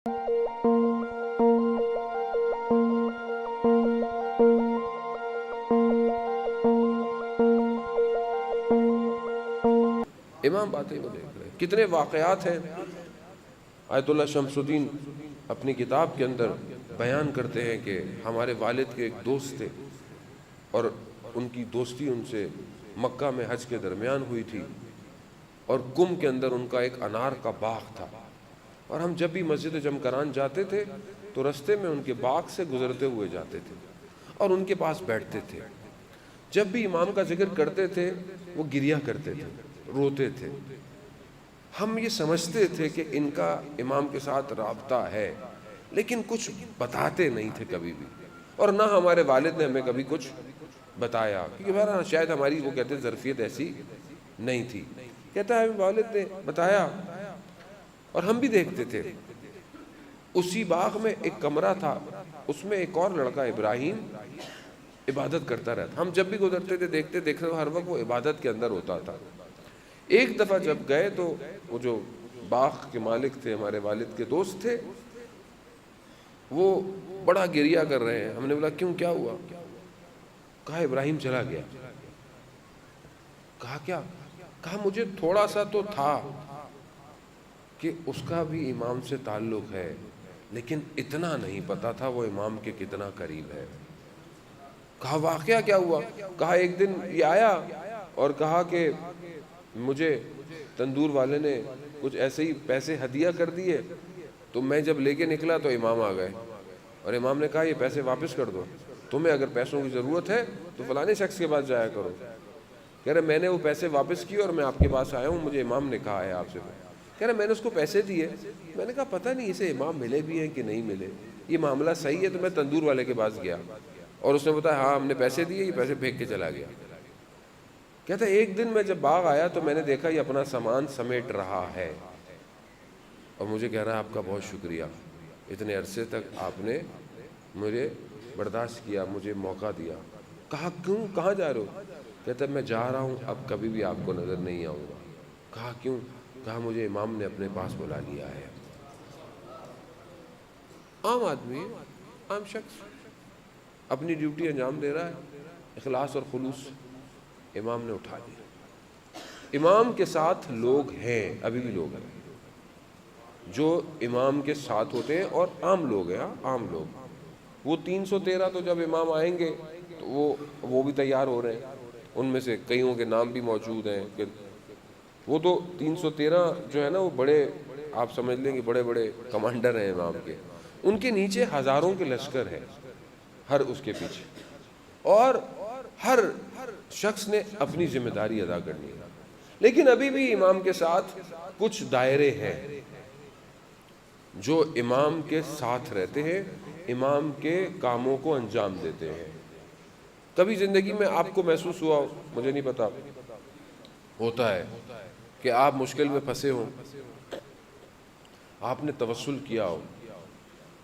امام باتیں کو دیکھ رہے ہیں، کتنے واقعات ہیں۔ آیت اللہ شمس الدین اپنی کتاب کے اندر بیان کرتے ہیں کہ ہمارے والد کے ایک دوست تھے اور ان کی دوستی ان سے مکہ میں حج کے درمیان ہوئی تھی، اور کم کے اندر ان کا ایک انار کا باغ تھا، اور ہم جب بھی مسجد جمکران جاتے تھے تو رستے میں ان کے باغ سے گزرتے ہوئے جاتے تھے اور ان کے پاس بیٹھتے تھے۔ جب بھی امام کا ذکر کرتے تھے وہ گریا کرتے تھے، روتے تھے۔ ہم یہ سمجھتے تھے کہ ان کا امام کے ساتھ رابطہ ہے، لیکن کچھ بتاتے نہیں تھے کبھی بھی، اور نہ ہمارے والد نے ہمیں کبھی کچھ بتایا، کیونکہ بہرحال شاید ہماری وہ کہتے ظرفیت ایسی نہیں تھی۔ کہتا ہے والد نے بتایا اور ہم بھی دیکھتے تھے۔ اسی باغ میں ایک کمرہ تھا، اس میں ایک اور لڑکا ابراہیم عبادت کرتا رہتا۔ ہم جب بھی گزرتے تھے دیکھتے ہر وقت وہ عبادت کے اندر ہوتا تھا۔ ایک دفعہ جب گئے تو وہ جو باغ کے مالک تھے، ہمارے والد کے دوست تھے، وہ بڑا گریہ کر رہے ہیں۔ ہم نے بولا کیوں، کیا ہوا؟ کہا ابراہیم چلا گیا۔ کہا کیا؟ کہا مجھے تھوڑا سا تو تھا کہ اس کا بھی امام سے تعلق ہے، لیکن اتنا نہیں پتا تھا وہ امام کے کتنا قریب ہے۔ کہا واقعہ کیا ہوا؟ کہا ایک دن یہ آیا اور کہا کہ مجھے تندور والے نے کچھ ایسے ہی پیسے ہدیہ کر دیے، تو میں جب لے کے نکلا تو امام آ گئے، اور امام نے کہا یہ پیسے واپس کر دو، تمہیں اگر پیسوں کی ضرورت ہے تو فلانے شخص کے پاس جایا کرو۔ کہہ رہے میں نے وہ پیسے واپس کیے اور میں آپ کے پاس آیا ہوں، مجھے امام نے کہا ہے آپ سے۔ کہہ رہے میں نے اس کو پیسے دیے، میں نے کہا پتہ نہیں اسے امام ملے بھی ہیں کہ نہیں ملے، یہ معاملہ صحیح ہے، تو میں تندور والے کے پاس گیا اور اس نے بتایا ہاں ہم نے پیسے دیے، یہ پیسے پھینک کے چلا گیا۔ کہتا ہے ایک دن میں جب باغ آیا تو میں نے دیکھا یہ اپنا سامان سمیٹ رہا ہے، اور مجھے کہہ رہا ہے آپ کا بہت شکریہ، اتنے عرصے تک آپ نے مجھے برداشت کیا، مجھے موقع دیا۔ کہا کیوں، کہاں جا رہے ہو؟ کہتا ہے میں جا رہا ہوں، اب کبھی بھی آپ کو نظر نہیں آؤں گا۔ کہا کیوں؟ کہا مجھے امام نے اپنے پاس بلا لیا ہے۔ عام آدمی، عام شخص اپنی ڈیوٹی انجام دے رہا ہے، اخلاص اور خلوص، امام نے اٹھا لیا۔ امام کے ساتھ لوگ ہیں، ابھی بھی لوگ ہیں جو امام کے ساتھ ہوتے ہیں، اور عام لوگ ہیں، عام لوگ۔ وہ 313 تو جب امام آئیں گے تو وہ بھی تیار ہو رہے ہیں، ان میں سے کئیوں کے نام بھی موجود ہیں کہ وہ تو 313 جو ہے نا، وہ بڑے، آپ سمجھ لیں کہ بڑے بڑے کمانڈر ہیں امام کے، ان کے نیچے ہزاروں کے لشکر ہے ہر اس کے پیچھے، اور ہر شخص نے اپنی ذمہ داری ادا کرنی ہے۔ لیکن ابھی بھی امام کے ساتھ کچھ دائرے ہیں جو امام کے ساتھ رہتے ہیں، امام کے کاموں کو انجام دیتے ہیں۔ کبھی زندگی میں آپ کو محسوس ہوا ہو، مجھے نہیں پتا، ہوتا ہے کہ آپ مشکل میں پھنسے ہوں، آپ نے توسل کیا ہو،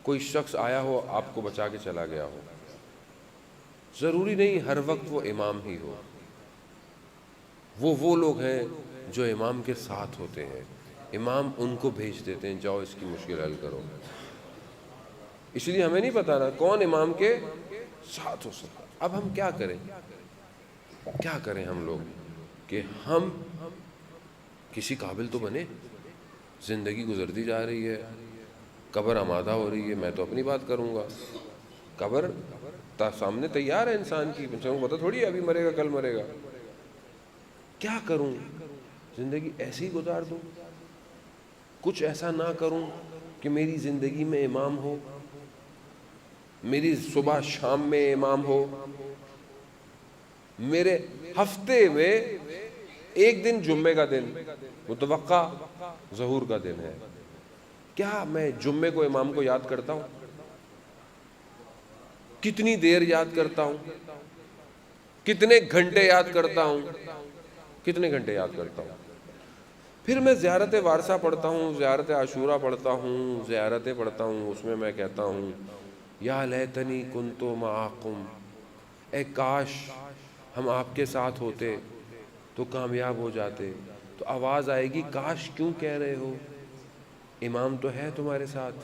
کوئی شخص آیا ہو آپ کو بچا کے چلا گیا ہو۔ ضروری نہیں ہر وقت وہ امام ہی ہو، وہ لوگ ہیں جو امام کے ساتھ ہوتے ہیں، امام ان کو بھیج دیتے ہیں جاؤ اس کی مشکل حل کرو۔ اس لیے ہمیں نہیں پتا نا کون امام کے ساتھ ہو سکتا۔ اب ہم کیا کریں ہم لوگ کہ ہم کسی قابل تو بنے۔ زندگی گزرتی جا رہی ہے، قبر آمادہ ہو رہی ہے۔ میں تو اپنی بات کروں گا، قبر سامنے تیار ہے انسان کی، انسان کو پتہ تھوڑی ہے ابھی مرے گا کل مرے گا۔ کیا کروں؟ زندگی ایسے ہی گزار دوں؟ کچھ ایسا نہ کروں کہ میری زندگی میں امام ہو، میری صبح شام میں امام ہو، میرے ہفتے میں ایک دن جمعے کا دن متوقع ظہور کا دن ہے، کیا میں جمعے کو امام کو یاد کرتا ہوں؟ کتنی دیر یاد کرتا ہوں؟ کتنے گھنٹے یاد کرتا ہوں؟ کتنے گھنٹے یاد کرتا ہوں؟ پھر میں زیارت وارثہ پڑھتا ہوں، زیارت عاشورہ پڑھتا ہوں، زیارتیں پڑھتا ہوں، اس میں کہتا ہوں یا لیتنی کنت معکم، اے کاش ہم آپ کے ساتھ ہوتے تو کامیاب ہو جاتے۔ تو آواز آئے گی کاش کیوں کہہ رہے ہو، امام تو ہے تمہارے ساتھ۔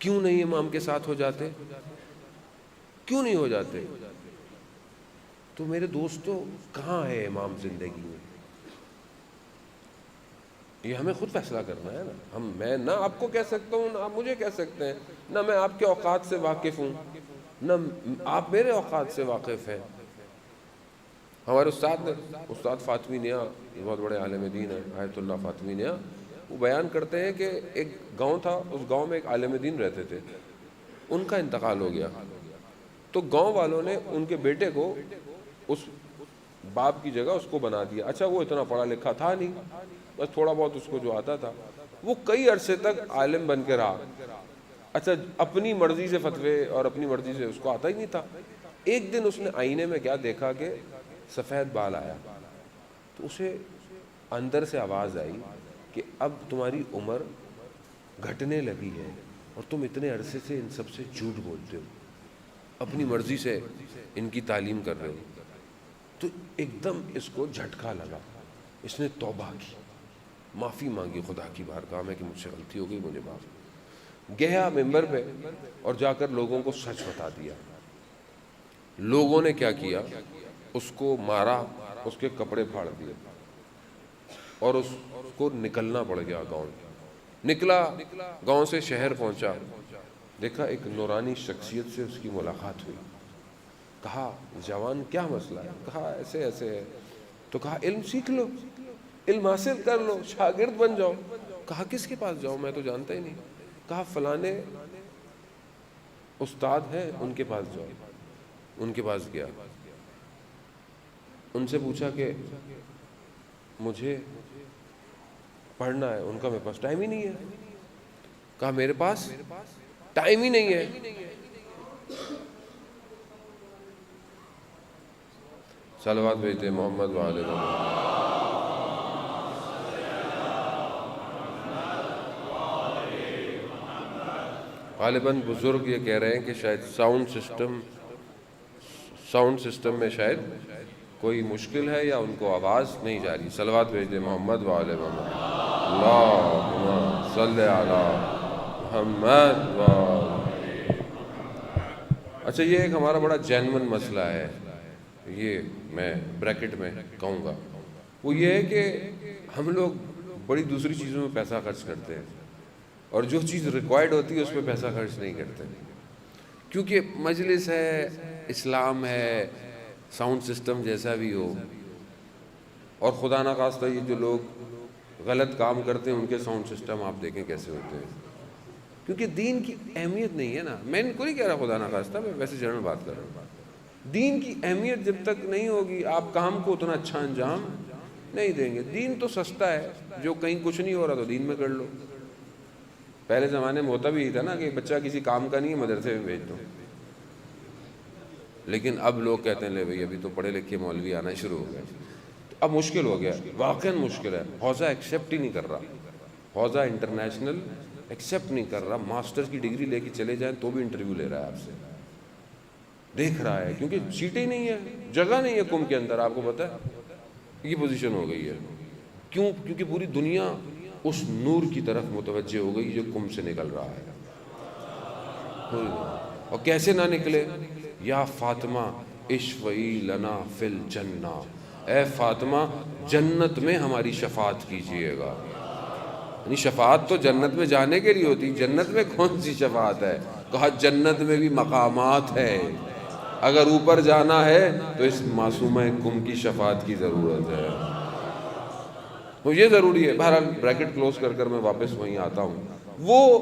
کیوں نہیں امام کے ساتھ ہو جاتے؟ کیوں نہیں ہو جاتے؟ تو میرے دوستو کہاں ہے امام زندگی میں؟ یہ ہمیں خود فیصلہ کرنا ہے نا. میں نہ آپ کو کہہ سکتا ہوں، نہ آپ مجھے کہہ سکتے ہیں، نہ میں آپ کے اوقات سے واقف ہوں، نہ آپ میرے اوقات سے واقف ہیں. ہمارے استاد فاطمی نیا، یہ بہت بڑے عالم دین ہیں، آیت اللہ فاطمی نیا، وہ بیان کرتے ہیں کہ ایک گاؤں تھا، اس گاؤں میں ایک عالم دین رہتے تھے، ان کا انتقال ہو گیا. تو گاؤں والوں نے ان کے بیٹے کو اس باپ کی جگہ اس کو بنا دیا. اچھا وہ اتنا پڑھا لکھا تھا نہیں، بس تھوڑا بہت اس کو جو آتا تھا. وہ کئی عرصے تک عالم بن کے رہا. اچھا اپنی مرضی سے فتوے اور اپنی مرضی سے اس کو آتا ہی نہیں تھا. ایک دن اس نے آئینے میں کیا دیکھا کہ سفید بال آیا. تو اسے اندر سے آواز آئی کہ اب تمہاری عمر گھٹنے لگی ہے اور تم اتنے عرصے سے ان سب سے جھوٹ بولتے ہو، اپنی مرضی سے ان کی تعلیم کر رہے ہو. تو ایک دم اس کو جھٹکا لگا. اس نے توبہ کی، معافی مانگی خدا کی بارگاہ میں کہ مجھ سے غلطی ہو گئی، مجھے معاف. گیا ممبر پہ اور جا کر لوگوں کو سچ بتا دیا. لوگوں نے کیا کیا؟ اس کو مارا، اس کے کپڑے پھاڑ دیے اور اس کو نکلنا پڑ گیا. گاؤں نکلا، گاؤں سے شہر پہنچا، دیکھا ایک نورانی شخصیت سے اس کی ملاقات ہوئی. کہا جوان کیا مسئلہ ہے؟ کہا ایسے ایسے ہے. تو کہا علم سیکھ لو، علم حاصل کر لو، شاگرد بن جاؤ. کہا کس کے پاس جاؤں، میں تو جانتا ہی نہیں. کہا فلانے استاد ہیں ان کے پاس جاؤ. ان کے پاس گیا، ان سے پوچھا کہ مجھے پڑھنا ہے. ان کا میرے پاس ٹائم ہی نہیں ہے. کہا میرے پاس ٹائم ہی نہیں ہے. صلوات بھیجتے محمد وعلى محمد. غالباً بزرگ یہ کہہ رہے ہیں کہ شاید ساؤنڈ سسٹم میں شاید کوئی مشکل ہے یا ان کو آواز نہیں جا رہی. صلوات بھیجتے محمد وعلى محمد. اللہم صلی علی محمد وعلى. اچھا یہ ایک ہمارا بڑا جینون مسئلہ ہے، یہ میں بریکٹ میں کہوں گا. وہ یہ ہے کہ ہم لوگ بڑی دوسری چیزوں میں پیسہ خرچ کرتے ہیں اور جو چیز ریکوائرڈ ہوتی ہے اس پہ پیسہ خرچ نہیں کرتے. کیونکہ مجلس ہے، اسلام ہے، ساؤنڈ سسٹم جیسا بھی ہو، اور خدا نخواستہ یہ جو لوگ غلط کام کرتے ہیں ان کے ساؤنڈ سسٹم آپ دیکھیں کیسے ہوتے ہیں. کیونکہ دین کی اہمیت نہیں ہے نا. میں ان کو نہیں کہہ رہا خدا نخواستہ، میں ویسے جنرل بات کر رہا ہوں. دین کی اہمیت جب تک نہیں ہوگی آپ کام کو اتنا اچھا انجام نہیں دیں گے. دین تو سستا ہے، جو کہیں کچھ نہیں ہو رہا تو دین میں کر لو. پہلے زمانے میں ہوتا بھی یہی تھا نا کہ بچہ کسی کام کا نہیں ہے مدرسے میں بھیج دو. لیکن اب لوگ کہتے ہیں لے بھئی ابھی تو پڑھے لکھے مولوی آنا شروع ہو گئے. اب مشکل ہو گیا، واقعاً مشکل ہے. حوزہ ایکسیپٹ ہی نہیں کر رہا، حوزہ انٹرنیشنل ایکسیپٹ نہیں کر رہا. ماسٹر کی ڈگری لے کے چلے جائیں تو بھی انٹرویو لے رہا ہے آپ سے، دیکھ رہا ہے. کیونکہ سیٹیں نہیں ہے، جگہ نہیں ہے کم کے اندر. آپ کو پتہ ہے یہ پوزیشن ہو گئی ہے. کیوں؟ کیونکہ پوری دنیا اس نور کی طرف متوجہ ہو گئی جو کم سے نکل رہا ہے. اور کیسے نہ نکلے؟ یا فاطمہ اشفعی لنا فی الجنہ، اے فاطمہ جنت میں ہماری شفاعت کیجئے گا. یعنی شفاعت تو جنت میں جانے کے لیے ہوتی، جنت میں کون سی شفاعت ہے؟ کہا جنت میں بھی مقامات ہے، اگر اوپر جانا ہے تو اس معصومہ کم کی شفاعت کی ضرورت ہے. تو یہ ضروری ہے. بہرحال بریکٹ کلوز کر کر میں واپس وہیں آتا ہوں. وہ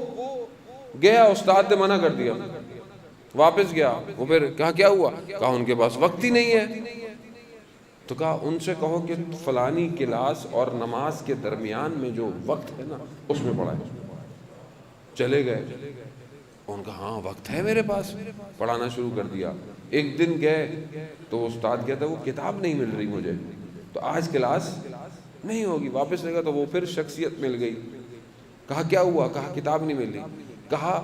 گیا، استاد نے منع کر دیا، واپس گیا. وہ پھر کہا کیا ہوا؟ کہا ان کے پاس وقت ہی نہیں ہے. تو کہا ان سے کہو کہ فلانی کلاس اور نماز کے درمیان میں جو وقت ہے نا اس میں پڑھائیں. چلے گئے. ان کا ہاں وقت ہے میرے پاس. پڑھانا شروع کر دیا. ایک دن گئے تو استاد کہتا وہ کتاب نہیں مل رہی مجھے، تو آج کلاس نہیں ہوگی. واپس لے گا تو وہ پھر شخصیت مل گئی. کہا کیا ہوا؟ کہا کتاب نہیں مل رہی. کہا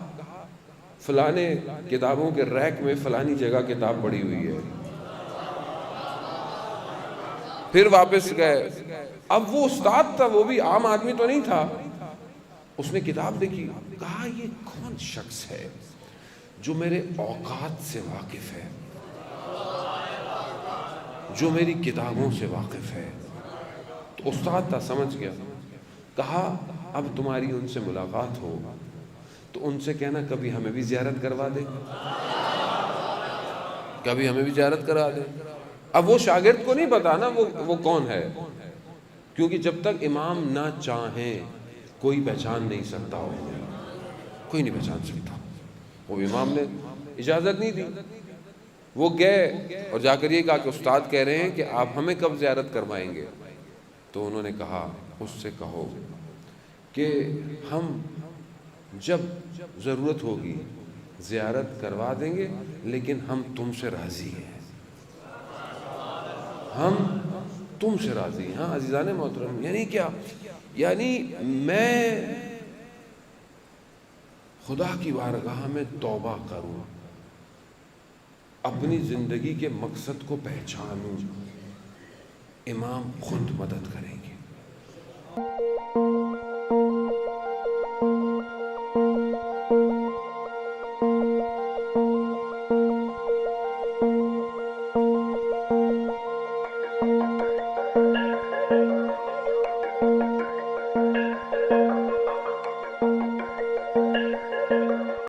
فلانے کتابوں کے ریک میں فلانی جگہ کتاب پڑی ہوئی ہے. پھر واپس گئے. اب وہ استاد تھا، وہ بھی عام آدمی تو نہیں تھا. اس نے کتاب دیکھی، کہا یہ کون شخص ہے جو میرے اوقات سے واقف ہے، جو میری کتابوں سے واقف ہے. تو استاد تھا، سمجھ گیا. کہا اب تمہاری ان سے ملاقات ہو تو ان سے کہنا کبھی ہمیں بھی زیارت کروا دے، کبھی ہمیں بھی زیارت کرا دے. اب وہ شاگرد کو نہیں پتا نا وہ کون ہے، کیونکہ جب تک امام نہ چاہیں کوئی پہچان نہیں سکتا ہو، کوئی نہیں پہچان سکتا. وہ امام نے اجازت نہیں دی. وہ گئے اور جا کر یہ کہا کہ استاد کہہ رہے ہیں کہ آپ ہمیں کب زیارت کروائیں گے. تو انہوں نے کہا اس سے کہو کہ ہم جب ضرورت ہوگی زیارت کروا دیں گے، لیکن ہم تم سے راضی ہیں، ہم تم سے راضی ہیں. ہاں عزیزان محترم، یعنی کیا؟ یعنی میں خدا کی بارگاہ میں توبہ کروں، اپنی زندگی کے مقصد کو پہچانوں، امام خود مدد کریں گے.